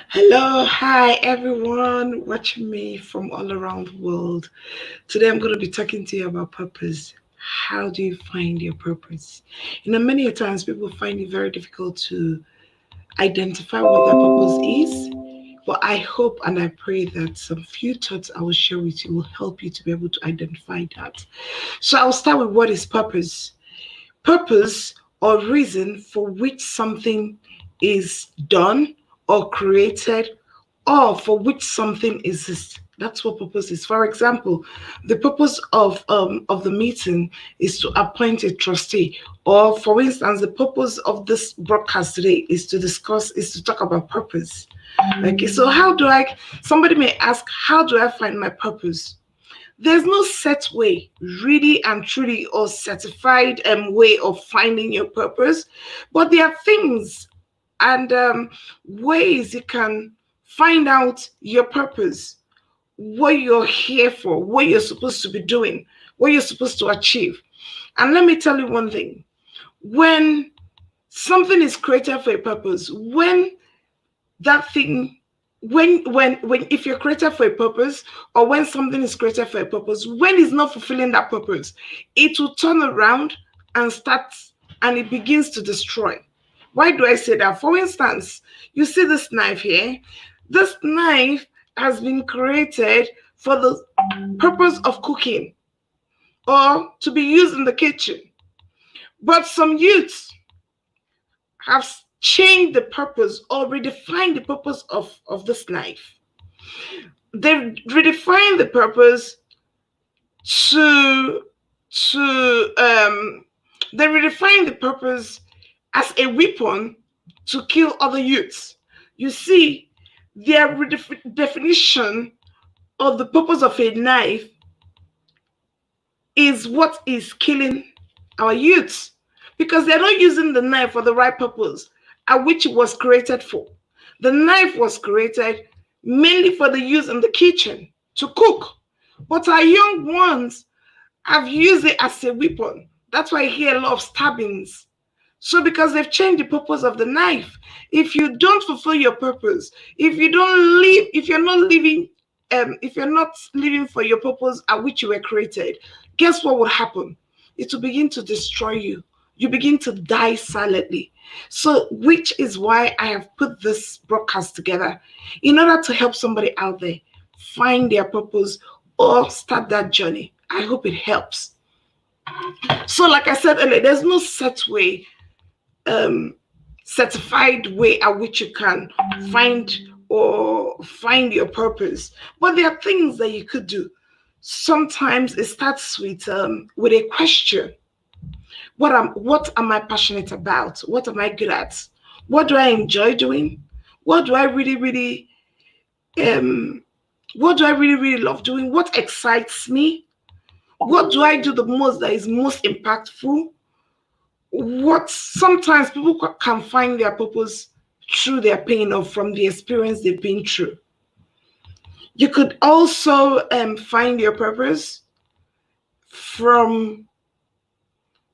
Hello, hi everyone watching me from all around the world. Today I'm going to be talking to you about purpose. How do you find your purpose? Many times people find it very difficult to identify what their purpose is. But I hope and I pray that some few thoughts I will share with you will help you to be able to identify that. So I'll start with what is purpose. Purpose or reason for which something is done or created or for which something exists. That's what purpose is. For example, the purpose of the meeting is to appoint a trustee. Or for instance, the purpose of this broadcast today is to talk about purpose. Okay, so somebody may ask, how do I find my purpose? There's no set way, really and truly, or certified way of finding your purpose, but there are things and ways you can find out your purpose, what you're here for, what you're supposed to be doing, what you're supposed to achieve. And let me tell you one thing: when something is created for a purpose, when that thing when if you're created for a purpose, or when something is created for a purpose, when it's not fulfilling that purpose, it will turn around and start, and it begins to destroy. Why do I say that? For instance, you see this knife here. This knife has been created for the purpose of cooking or to be used in the kitchen, but some youths have changed the purpose or redefined the purpose of this knife. They've redefined the purpose to to they redefine the purpose as a weapon to kill other youths. You see, their definition of the purpose of a knife is what is killing our youths, because they're not using the knife for the right purpose at which it was created for. The knife was created mainly for the use in the kitchen to cook, but our young ones have used it as a weapon. That's why I hear a lot of stabbings. So because they've changed the purpose of the knife. If you don't fulfill your purpose, if you're not living for your purpose at which you were created, guess what will happen? It will begin to destroy you. You begin to die silently. So, which is why I have put this broadcast together in order to help somebody out there find their purpose or start that journey. I hope it helps. So, like I said earlier, there's no certified way at which you can find your purpose, but there are things that you could do. Sometimes it starts with a question: what am I passionate about? What am I good at? What do I enjoy doing? What do I really really um what do I really really love doing? What excites me? What do I do the most that is most impactful? What Sometimes people can find their purpose through their pain or from the experience they've been through. You could also find your purpose from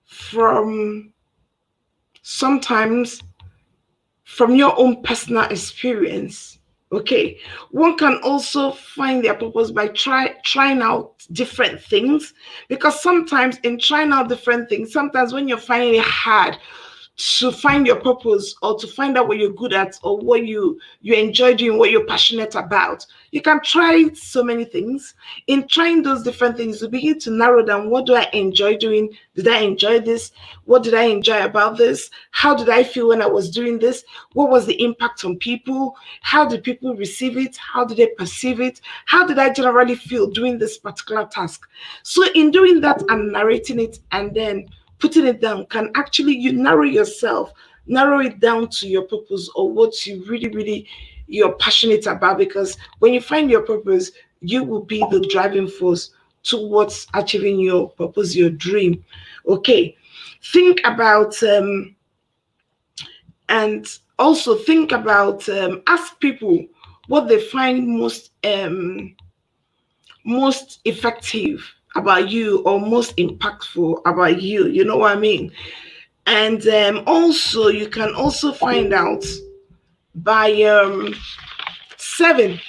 from sometimes from your own personal experience. Okay, one can also find their purpose by trying out different things, because sometimes in trying out different things, sometimes when you're finding it hard to find your purpose or to find out what you're good at or what you enjoy doing, what you're passionate about, you can try so many things. In trying those different things, you begin to narrow down: what do I enjoy doing? Did I enjoy this? What did I enjoy about this? How did I feel when I was doing this? What was the impact on people? How did people receive it? How did they perceive it? How did I generally feel doing this particular task? So in doing that and narrating it and then putting it down, can actually you narrow it down to your purpose or what you really really you're passionate about. Because when you find your purpose, you will be the driving force towards achieving your purpose, your dream. Okay, think about and also think about ask people what they find most effective about you or most impactful about you. You know what I mean? And also, you can also find out by 7.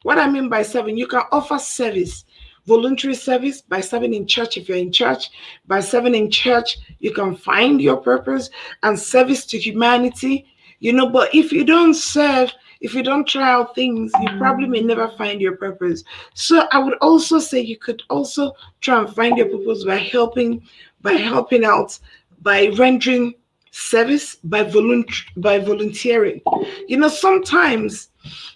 What I mean by 7, you can offer service, voluntary service by serving in church if you're in church. By serving in church, you can find your purpose and service to humanity. But if you don't serve, if you don't try out things, you probably may never find your purpose. So I would also say you could also try and find your purpose by helping out, by rendering service, by volunteering. Sometimes,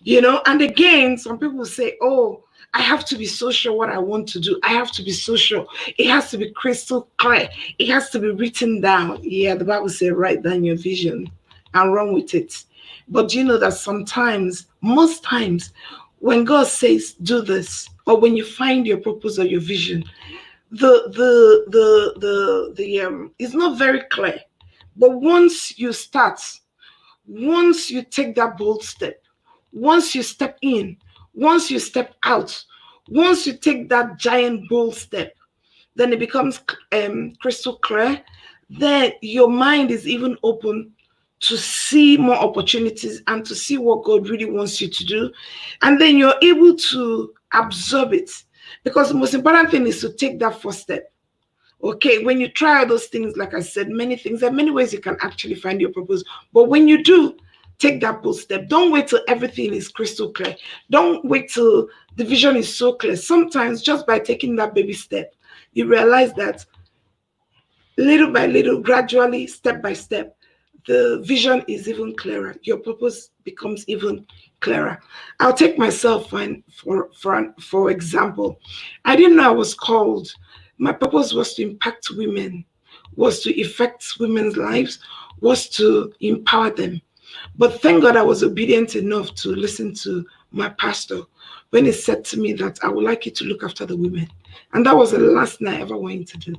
and again, some people say, oh, I have to be so sure what I want to do. I have to be so sure. It has to be crystal clear. It has to be written down. Yeah, the Bible says, write down your vision and run with it. But do you know that sometimes, most times, when God says do this, or when you find your purpose or your vision, the it's not very clear. But once you take that bold step, once you step in, once you step out, once you take that giant bold step, then it becomes crystal clear. Then your mind is even open to see more opportunities and to see what God really wants you to do. And then you're able to absorb it. Because the most important thing is to take that first step. Okay, when you try all those things, like I said, many things, there are many ways you can actually find your purpose. But when you do, take that bold step. Don't wait till everything is crystal clear. Don't wait till the vision is so clear. Sometimes just by taking that baby step, you realize that little by little, gradually, step by step, the vision is even clearer. Your purpose becomes even clearer. I'll take myself for example. I didn't know I was called. My purpose was to impact women, was to affect women's lives, was to empower them. But thank God I was obedient enough to listen to my pastor when he said to me that I would like you to look after the women. And that was the last thing I ever wanted to do.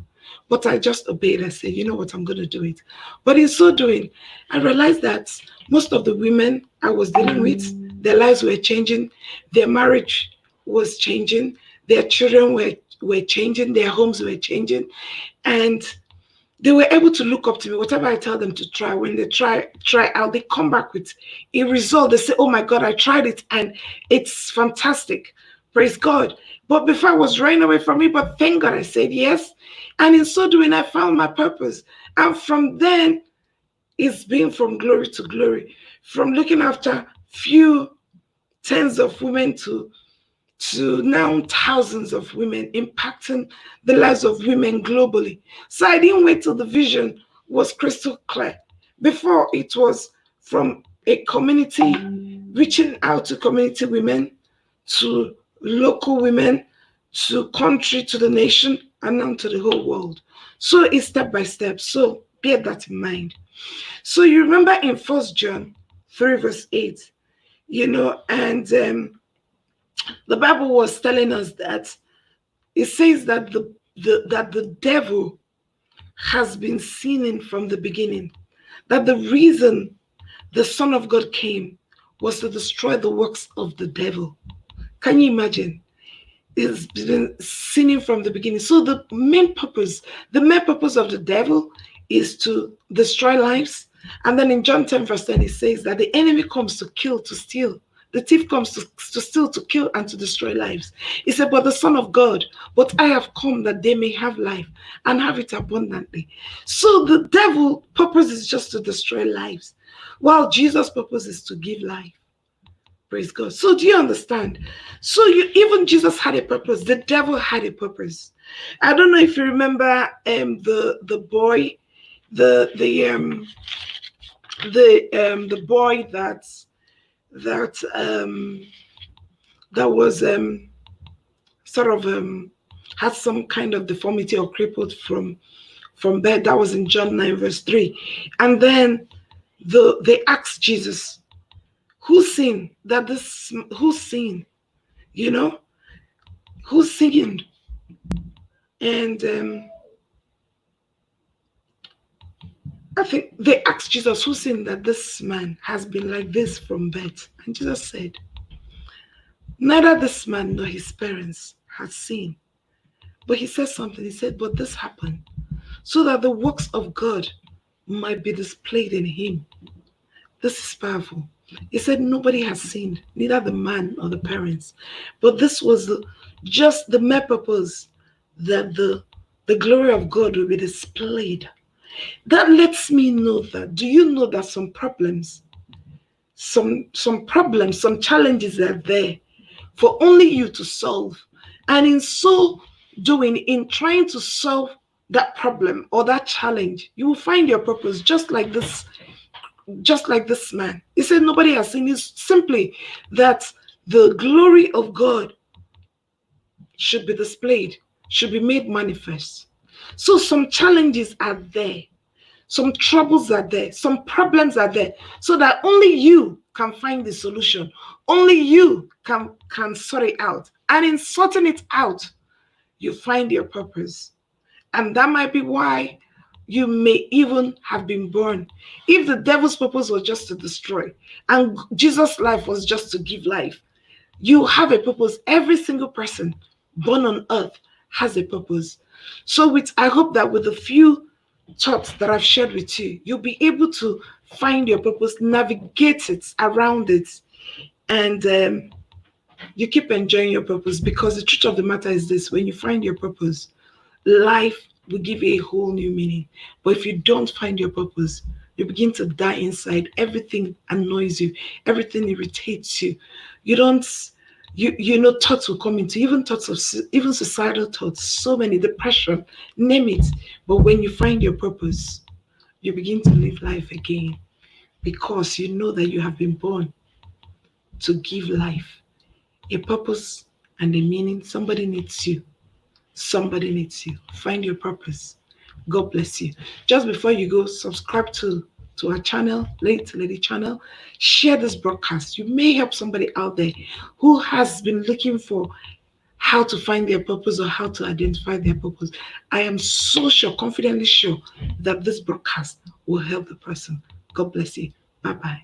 But I just obeyed. I said, you know what, I'm going to do it. But in so doing, I realized that most of the women I was dealing with, their lives were changing, their marriage was changing, their children were changing, their homes were changing. And they were able to look up to me. Whatever I tell them to try, when they try out, they come back with a result. They say, oh my God, I tried it and it's fantastic. Praise God. But before I was running away from it, but thank God I said yes. And in so doing, I found my purpose. And from then, it's been from glory to glory, from looking after few tens of women to now thousands of women, impacting the lives of women globally. So I didn't wait till the vision was crystal clear. Before, it was from a community, reaching out to community women, to local women, to country, to the nation, and now to the whole world. So it's step by step. So bear that in mind. So you remember in 1 John 3 verse 8, and the Bible was telling us that it says that the devil has been sinning from the beginning. That the reason the Son of God came was to destroy the works of the devil. Can you imagine? It's been sinning from the beginning. So the main purpose of the devil is to destroy lives. And then in John 10 verse 10, it says that the enemy comes to kill, to steal. The thief comes to steal, to kill, and to destroy lives. He said, but the Son of God, but I have come that they may have life and have it abundantly. So the devil purpose is just to destroy lives, while Jesus' purpose is to give life. Praise God. So do you understand? So even Jesus had a purpose. The devil had a purpose. I don't know if you remember the boy, the boy that was sort of had some kind of deformity or crippled from birth. That was in John 9 verse 3. And then they asked Jesus, who sinned? Who sinned? Who sinned? And I think they asked Jesus, who sinned that this man has been like this from birth? And Jesus said, neither this man nor his parents had sinned. But he said something. He said, but this happened so that the works of God might be displayed in him. This is powerful. He said, nobody has sinned, neither the man nor the parents. But this was just the mere purpose that the glory of God will be displayed. That lets me know that, do you know that some problems, some challenges are there for only you to solve. And in so doing, in trying to solve that problem or that challenge, you will find your purpose just like this man. He said nobody has seen. It's simply that the glory of God should be displayed, should be made manifest. So some challenges are there, some troubles are there, some problems are there, so that only you can find the solution. Only you can sort it out. And in sorting it out, you find your purpose. And that might be why you may even have been born. If the devil's purpose was just to destroy, and Jesus' life was just to give life, you have a purpose. Every single person born on earth has a purpose. So I hope that with a few thoughts that I've shared with you, you'll be able to find your purpose, navigate it, around it, and you keep enjoying your purpose. Because the truth of the matter is this: when you find your purpose, life will give you a whole new meaning. But if you don't find your purpose, you begin to die inside. Everything annoys you, everything irritates you. You don't, you know, thoughts will come into, even thoughts of, even suicidal thoughts, so many, depression, name it. But when you find your purpose, you begin to live life again, because you know that you have been born to give life a purpose and a meaning. Somebody needs you. Somebody needs you. Find your purpose. God bless you. Just before you go, subscribe to our channel, Lady channel. Share this broadcast. You may help somebody out there who has been looking for how to find their purpose or how to identify their purpose. I am so sure, confidently sure, that this broadcast will help the person. God bless you. Bye bye.